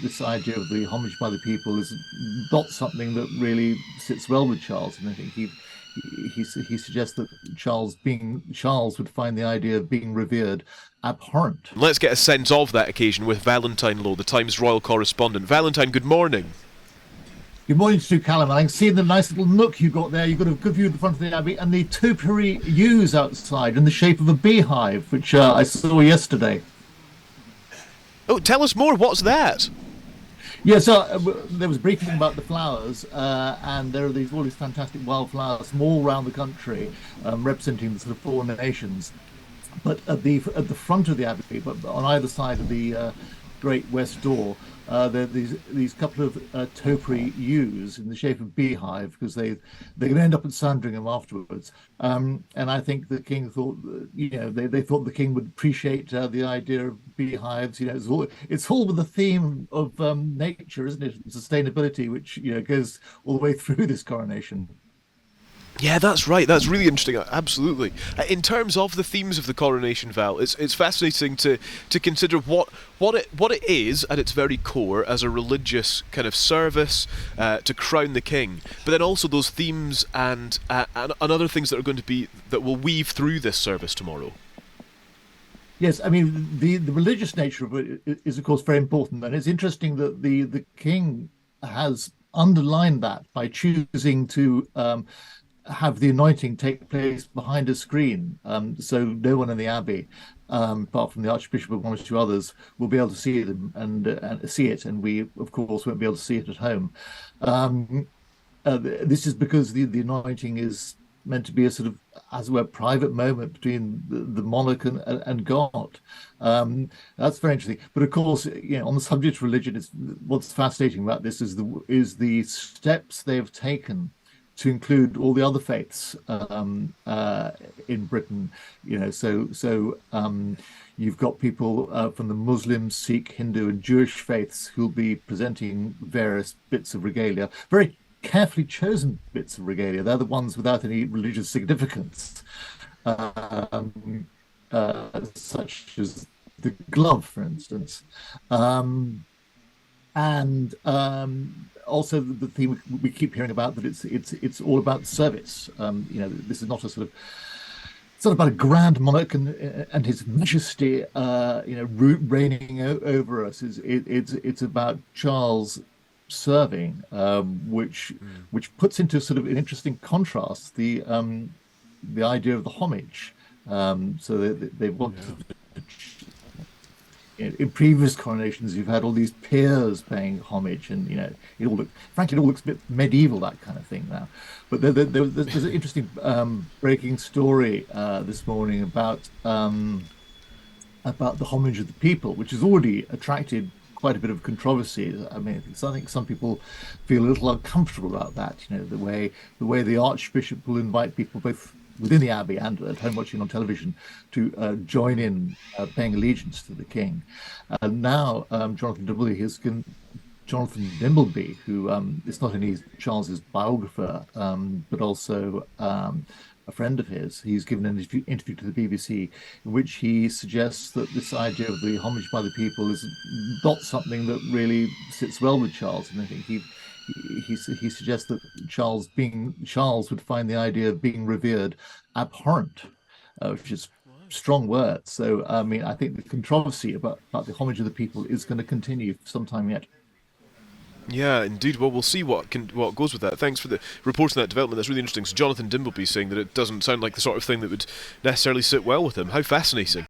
this idea of the homage by the people is not something that really sits well with Charles. And I think he suggests that Charles would find the idea of being revered abhorrent. Let's get a sense of that occasion with Valentine Low, the Times royal correspondent. Valentine, good morning. Good morning to you, Callum. I can see the nice little nook you got there. You've got a good view of the front of the Abbey and the topiary yews outside in the shape of a beehive, which I saw yesterday. Oh, tell us more. What's that? Yeah, so there was a briefing about the flowers, and there are all these fantastic wildflowers from all around the country, representing the sort of four nations. But at the front of the Abbey, but on either side of the great west door, there are these couple of topiary yews in the shape of beehive, because they're going to end up at Sandringham afterwards. And I think the king thought, they thought the king would appreciate the idea of beehives. It's all with the theme of nature, isn't it? Sustainability, which goes all the way through this coronation. Yeah, that's right. That's really interesting. Absolutely. In terms of the themes of the coronation, Val, it's fascinating to consider what it is at its very core as a religious kind of service to crown the king, but then also those themes and other things that are going to be that will weave through this service tomorrow. Yes, I mean the religious nature of it is of course very important, and it's interesting that the king has underlined that by choosing to have the anointing take place behind a screen, so no one in the abbey, apart from the archbishop and one or two others, will be able to see it and see it, and we of course won't be able to see it at home. This is because the anointing is meant to be a sort of, as it were, private moment between the monarch and God. That's very interesting. But of course, on the subject of religion, what's fascinating about this is the steps they have taken to include all the other faiths in Britain. You've got people from the Muslim, Sikh, Hindu, and Jewish faiths who'll be presenting various bits of regalia, very carefully chosen bits of regalia. They're the ones without any religious significance, such as the glove, for instance. And also the theme we keep hearing about, that it's all about service. This is not a sort of, it's not about a grand monarch and his majesty, reigning over us. It's about Charles serving, which puts into sort of an interesting contrast the idea of the homage. So they want to. In previous coronations, you've had all these peers paying homage, and it all looks a bit medieval, that kind of thing now. But there's an interesting breaking story this morning about the homage of the people, which has already attracted quite a bit of controversy. I mean, I think some people feel a little uncomfortable about that. The way the archbishop will invite people both within the abbey and at home watching on television to join in paying allegiance to the king. And now Jonathan Dimbleby, who is not only Charles's biographer, but also a friend of his, he's given an interview to the BBC in which he suggests that this idea of the homage by the people is not something that really sits well with Charles. And I think he suggests that Charles would find the idea of being revered abhorrent, which is strong words. So I mean, I think the controversy about the homage of the people is going to continue for some time yet. Yeah, indeed. Well, we'll see what goes with that. Thanks for the report on that development. That's really interesting. So Jonathan Dimbleby saying that it doesn't sound like the sort of thing that would necessarily sit well with him. How fascinating.